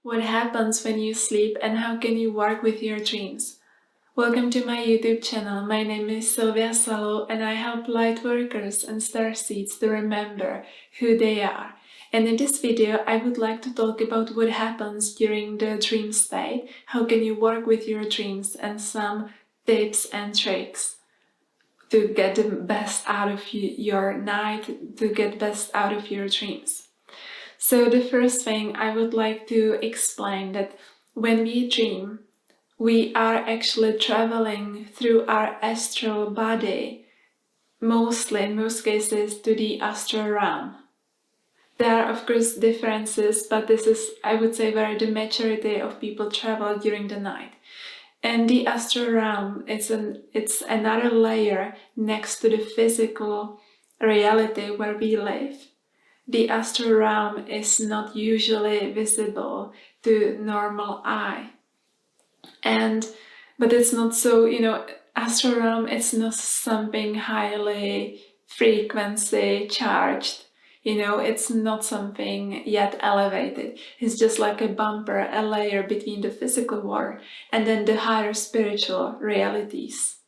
What happens when you sleep and how can you work with your dreams? Welcome to my YouTube channel. My name is Sylvia Salo and I help light workers and starseeds to remember who they are. And in this video, I would like to talk about what happens during the dream state, how can you work with your dreams, and some tips and tricks to get the best out of your night, to get best out of your dreams. So the first thing I would like to explain that when we dream, we are actually traveling through our astral body, mostly in most cases to the astral realm. There are of course differences, but this is, I would say, where the majority of people travel during the night. And the astral realm, it's another layer next to the physical reality where we live. The astral realm is not usually visible to normal eye. But it's not so, astral realm, it's not something highly frequency charged. It's not something yet elevated. It's just like a bumper, a layer between the physical world and then the higher spiritual realities.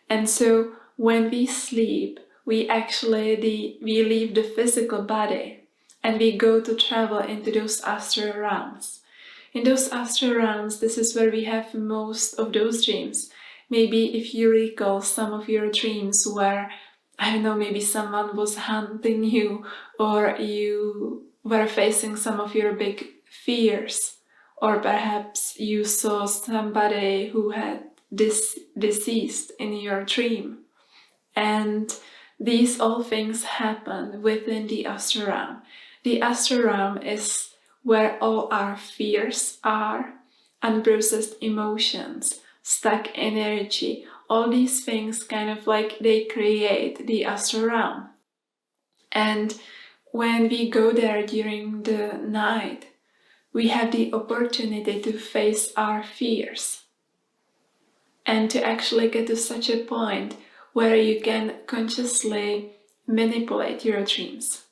And so when we sleep, we leave the physical body and we go to travel into those astral realms. In those astral realms, this is where we have most of those dreams. Maybe if you recall some of your dreams where, I don't know, maybe someone was hunting you, or you were facing some of your big fears, or perhaps you saw somebody who had deceased in your dream. And these all things happen within the astral realm. The astral realm is where all our fears are, unprocessed emotions, stuck energy, all these things kind of like they create the astral realm. And when we go there during the night, we have the opportunity to face our fears and to actually get to such a point where you can consciously manipulate your dreams,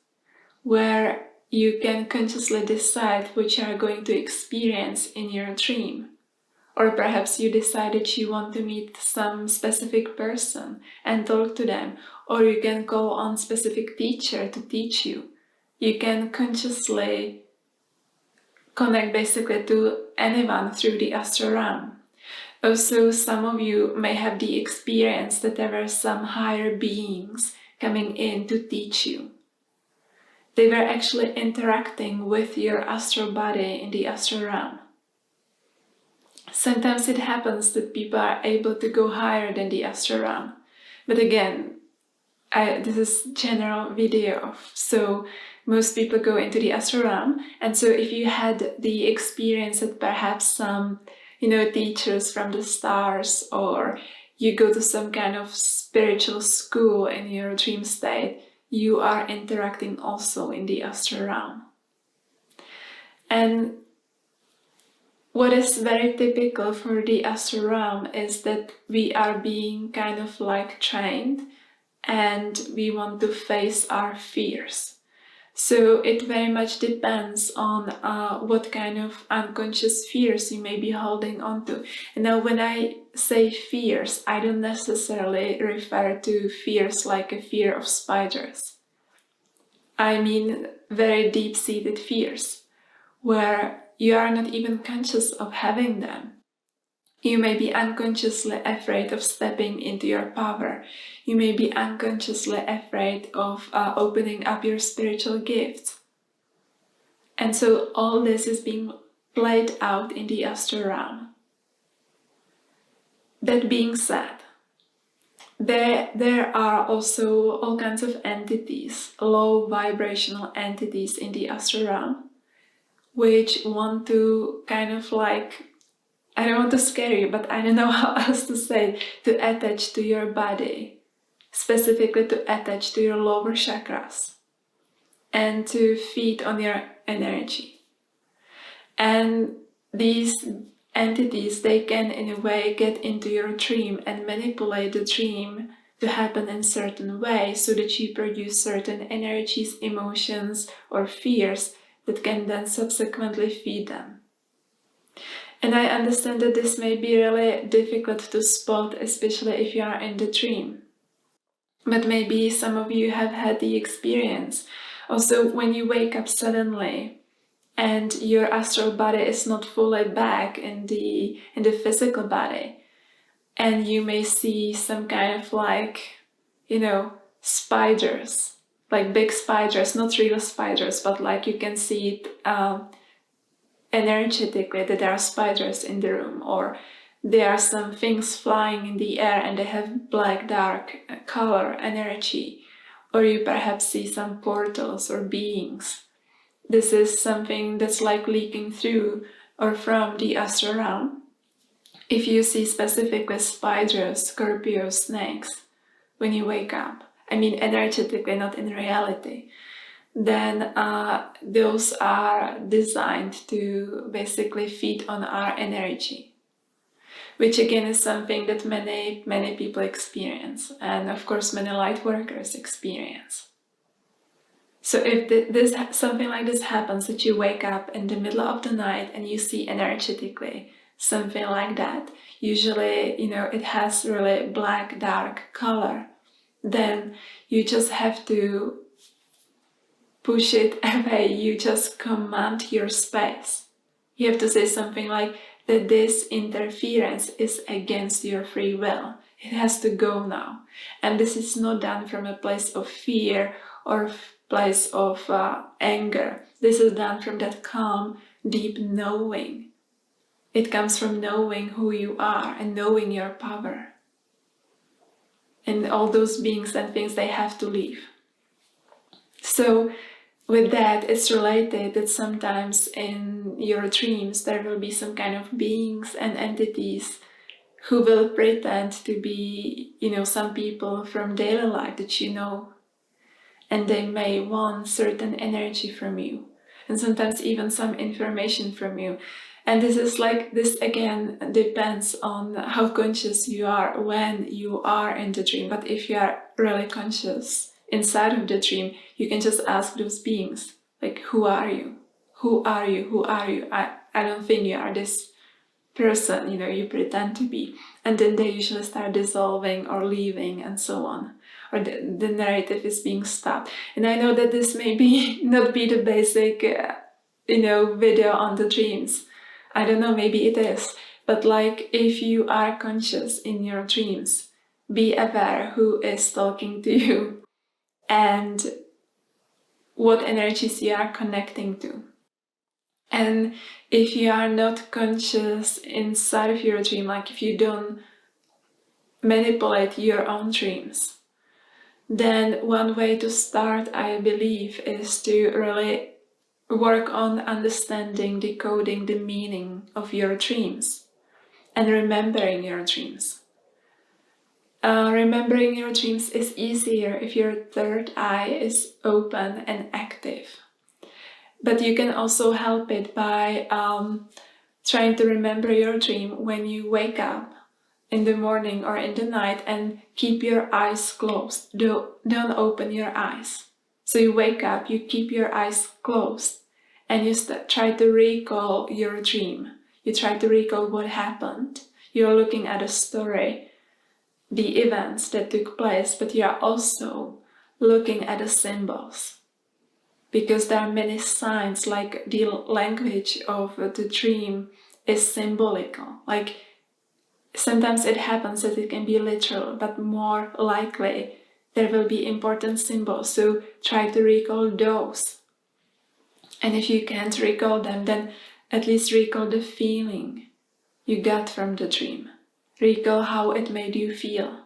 where you can consciously decide what you are going to experience in your dream. Or perhaps you decide that you want to meet some specific person and talk to them, or you can call on specific teacher to teach you. You can consciously connect basically to anyone through the astral realm. Also, some of you may have the experience that there were some higher beings coming in to teach you. They were actually interacting with your astral body in the astral realm. Sometimes it happens that people are able to go higher than the astral realm. But again, this is general video, so most people go into the astral realm. And so if you had the experience that perhaps some teachers from the stars, or you go to some kind of spiritual school in your dream state, you are interacting also in the astral realm. And what is very typical for the astral realm is that we are being kind of like trained and we want to face our fears. So it very much depends on what kind of unconscious fears you may be holding on to. And now when I say fears, I don't necessarily refer to fears like a fear of spiders. I mean very deep-seated fears, where you are not even conscious of having them. You may be unconsciously afraid of stepping into your power. You may be unconsciously afraid of opening up your spiritual gifts. And so all this is being played out in the astral realm. That being said, there are also all kinds of entities, low vibrational entities in the astral realm, which want to kind of like, I don't want to scare you, but I don't know how else to say, to attach to your body, specifically to attach to your lower chakras and to feed on your energy. And these entities, they can in a way get into your dream and manipulate the dream to happen in a certain way so that you produce certain energies, emotions, or fears that can then subsequently feed them. And I understand that this may be really difficult to spot, especially if you are in the dream. But maybe some of you have had the experience. Also, when you wake up suddenly and your astral body is not fully back in the physical body, and you may see some kind of like, spiders, like big spiders, not real spiders, but like you can see it energetically that there are spiders in the room, or there are some things flying in the air and they have black dark color energy, or you perhaps see some portals or beings. This is something that's like leaking through or from the astral realm. If you see specifically spiders, Scorpios, snakes when you wake up, I mean energetically, not in reality, then those are designed to basically feed on our energy, which again is something that many people experience, and of course many light workers experience. So if something like this happens, that you wake up in the middle of the night and you see energetically something like that, usually it has really black dark color, then you just have to push it away. You just command your space. You have to say something like that this interference is against your free will. It has to go now. And this is not done from a place of fear or place of anger. This is done from that calm, deep knowing. It comes from knowing who you are and knowing your power. And all those beings and things, they have to leave. So with that, it's related that sometimes in your dreams there will be some kind of beings and entities who will pretend to be, some people from daily life that you know. And they may want certain energy from you, and sometimes even some information from you. And this again depends on how conscious you are when you are in the dream. But if you are really conscious inside of the dream, you can just ask those beings, like, who are you? Who are you? Who are you? I don't think you are this person, you pretend to be. And then they usually start dissolving or leaving and so on. Or the narrative is being stopped. And I know that this may not be the basic, video on the dreams. I don't know, maybe it is. But like, if you are conscious in your dreams, be aware who is talking to you and what energies you are connecting to. And if you are not conscious inside of your dream, like if you don't manipulate your own dreams, then one way to start, I believe, is to really work on understanding, decoding the meaning of your dreams and remembering your dreams. Remembering your dreams is easier if your third eye is open and active. But you can also help it by trying to remember your dream when you wake up in the morning or in the night and keep your eyes closed. Don't open your eyes. So you wake up, you keep your eyes closed, and you try to recall your dream. You try to recall what happened. You're looking at a story, the events that took place, but you are also looking at the symbols. Because there are many signs, like the language of the dream is symbolical. Like, sometimes it happens that it can be literal, but more likely there will be important symbols. So try to recall those. And if you can't recall them, then at least recall the feeling you got from the dream. Recall how it made you feel.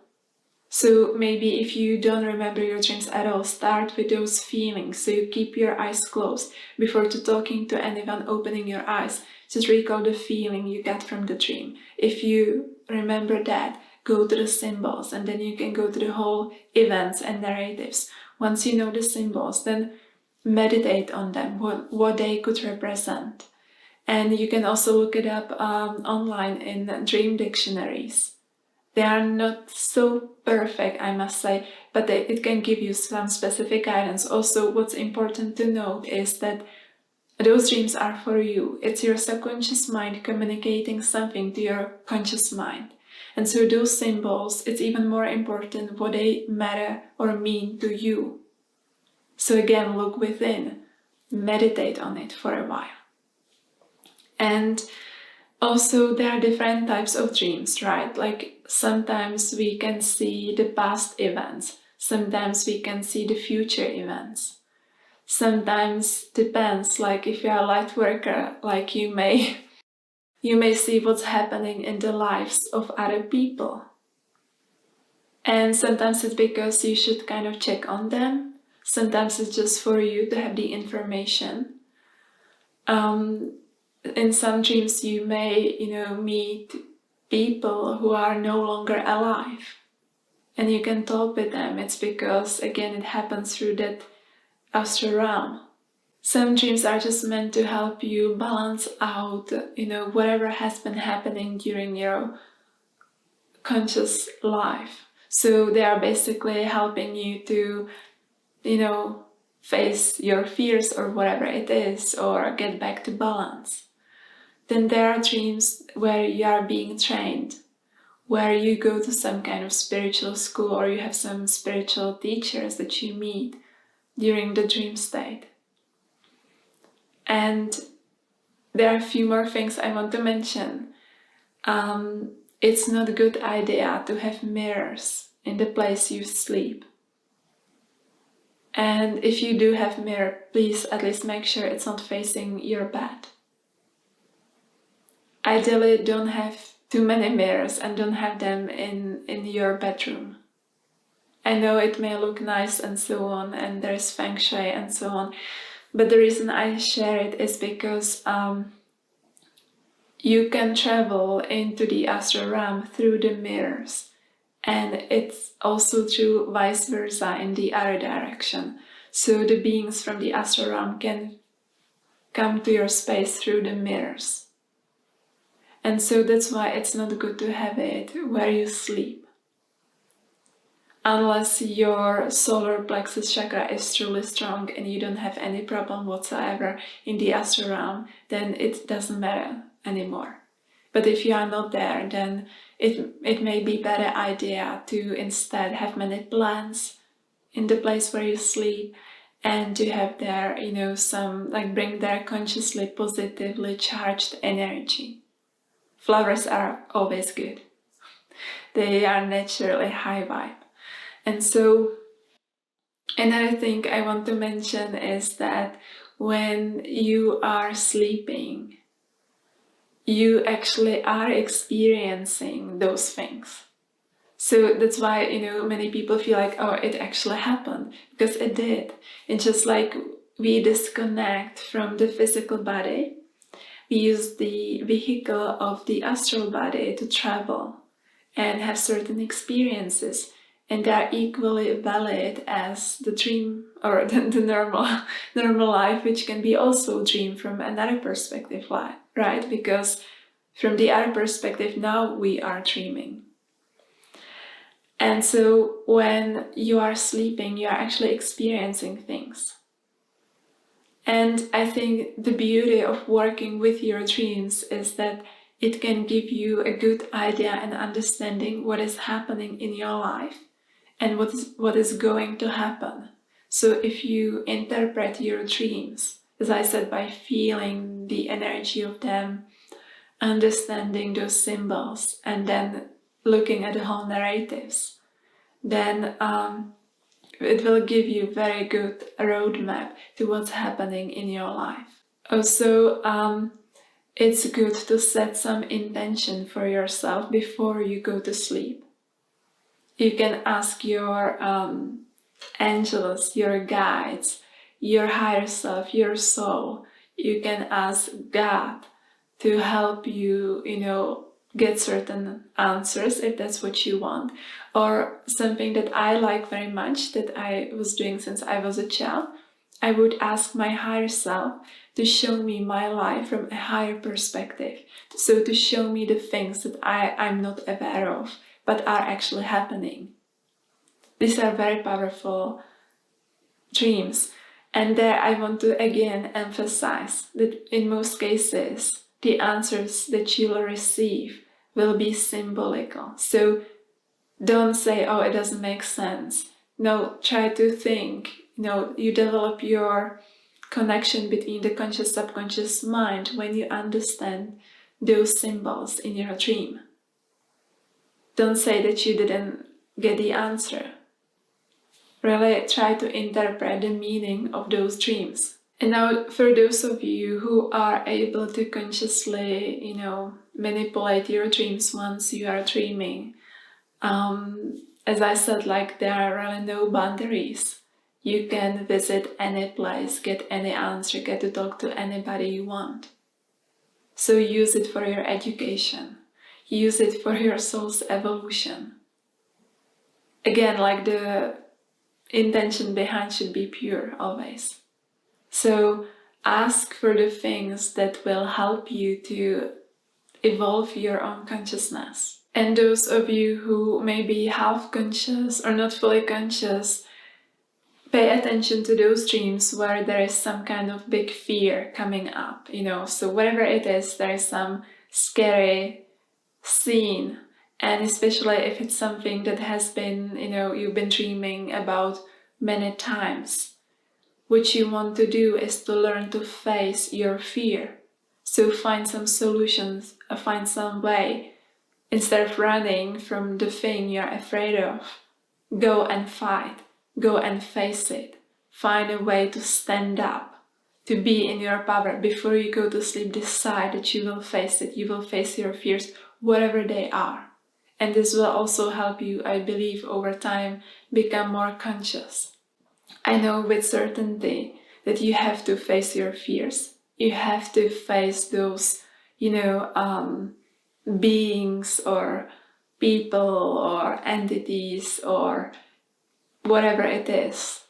So maybe if you don't remember your dreams at all, start with those feelings. So you keep your eyes closed. Before talking to anyone, opening your eyes, just recall the feeling you get from the dream. If you remember that, go to the symbols, and then you can go to the whole events and narratives. Once you know the symbols, then meditate on them, what they could represent. And you can also look it up online in dream dictionaries. They are not so perfect, I must say, but it can give you some specific guidance. Also, what's important to note is that Those dreams are for you. It's your subconscious mind communicating something to your conscious mind. And so those symbols, it's even more important what they matter or mean to you. So again, look within, meditate on it for a while. And also there are different types of dreams, right? Like sometimes we can see the past events, sometimes we can see the future events. Sometimes depends, like if you are a light worker, like you may see what's happening in the lives of other people. And sometimes it's because you should kind of check on them. Sometimes it's just for you to have the information. In some dreams you may, meet people who are no longer alive. And you can talk with them. It's because, again, it happens through that astral realm. Some dreams are just meant to help you balance out, whatever has been happening during your conscious life. So they are basically helping you to, face your fears or whatever it is, or get back to balance. Then there are dreams where you are being trained, where you go to some kind of spiritual school or you have some spiritual teachers that you meet during the dream state. And there are a few more things I want to mention. It's not a good idea to have mirrors in the place you sleep. And if you do have a mirror, please at least make sure it's not facing your bed. Ideally, don't have too many mirrors and don't have them in your bedroom. I know it may look nice and so on, and there's feng shui and so on, but the reason I share it is because you can travel into the astral realm through the mirrors, and it's also true vice versa in the other direction. So the beings from the astral realm can come to your space through the mirrors. And so that's why it's not good to have it where you sleep. Unless your solar plexus chakra is truly strong and you don't have any problem whatsoever in the astral realm, then it doesn't matter anymore. But if you are not there, then it may be a better idea to instead have many plants in the place where you sleep, and to have there, some, bring there consciously positively charged energy. Flowers are always good. They are naturally high vibe. And so another thing I want to mention is that when you are sleeping, you actually are experiencing those things. So that's why, many people feel like, oh, it actually happened, because it did. It's just like we disconnect from the physical body. We use the vehicle of the astral body to travel and have certain experiences, and they are equally valid as the dream or the normal life, which can be also a dream from another perspective, right? Because from the other perspective, now we are dreaming. And so when you are sleeping, you are actually experiencing things. And I think the beauty of working with your dreams is that it can give you a good idea and understanding what is happening in your life and what is going to happen. So if you interpret your dreams, as I said, by feeling the energy of them, understanding those symbols, and then looking at the whole narratives, then it will give you very good roadmap to what's happening in your life. Also, it's good to set some intention for yourself before you go to sleep. You can ask your angels, your guides, your higher self, your soul. You can ask God to help you, get certain answers if that's what you want. Or something that I like very much, that I was doing since I was a child, I would ask my higher self to show me my life from a higher perspective. So to show me the things that I'm not aware of, but are actually happening. These are very powerful dreams. And there I want to again emphasize that in most cases, the answers that you'll receive will be symbolical. So don't say, oh, it doesn't make sense. No, try to think. You develop your connection between the conscious subconscious mind when you understand those symbols in your dream. Don't say that you didn't get the answer. Really try to interpret the meaning of those dreams. And now for those of you who are able to consciously, manipulate your dreams once you are dreaming, as I said, there are really no boundaries. You can visit any place, get any answer, get to talk to anybody you want. So use it for your education. Use it for your soul's evolution. Again, the intention behind should be pure always. So ask for the things that will help you to evolve your own consciousness. And those of you who may be half conscious or not fully conscious, pay attention to those dreams where there is some kind of big fear coming up, so whatever it is, there is some scary scene. And especially if it's something that has been, you've been dreaming about many times, what you want to do is to learn to face your fear. So find some solutions, find some way. Instead of running from the thing you're afraid of, go and fight, go and face it. Find a way to stand up, to be in your power. Before you go to sleep, decide that you will face it, you will face your fears, whatever they are. And this will also help you, I believe, over time, become more conscious. I know with certainty that you have to face your fears. You have to face those, beings or people or entities or whatever it is,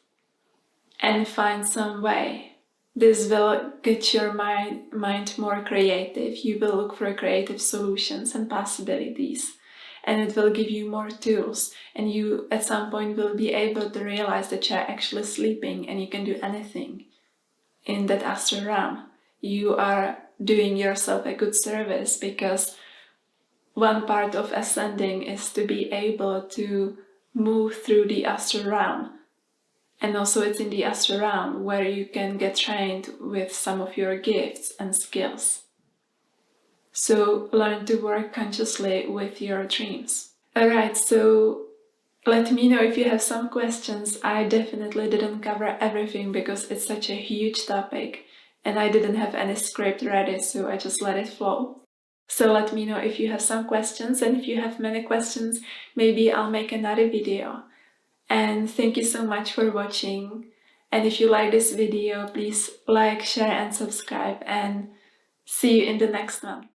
and find some way. This will get your mind more creative. You will look for creative solutions and possibilities, and it will give you more tools, and you at some point will be able to realize that you're actually sleeping and you can do anything in that astral realm. You are doing yourself a good service, because one part of ascending is to be able to move through the astral realm. And also it's in the astral realm where you can get trained with some of your gifts and skills. So learn to work consciously with your dreams. Alright, so let me know if you have some questions. I definitely didn't cover everything because it's such a huge topic and I didn't have any script ready, so I just let it flow. So let me know if you have some questions, and if you have many questions, maybe I'll make another video. And thank you so much for watching. And if you like this video, please like, share and subscribe, and see you in the next one.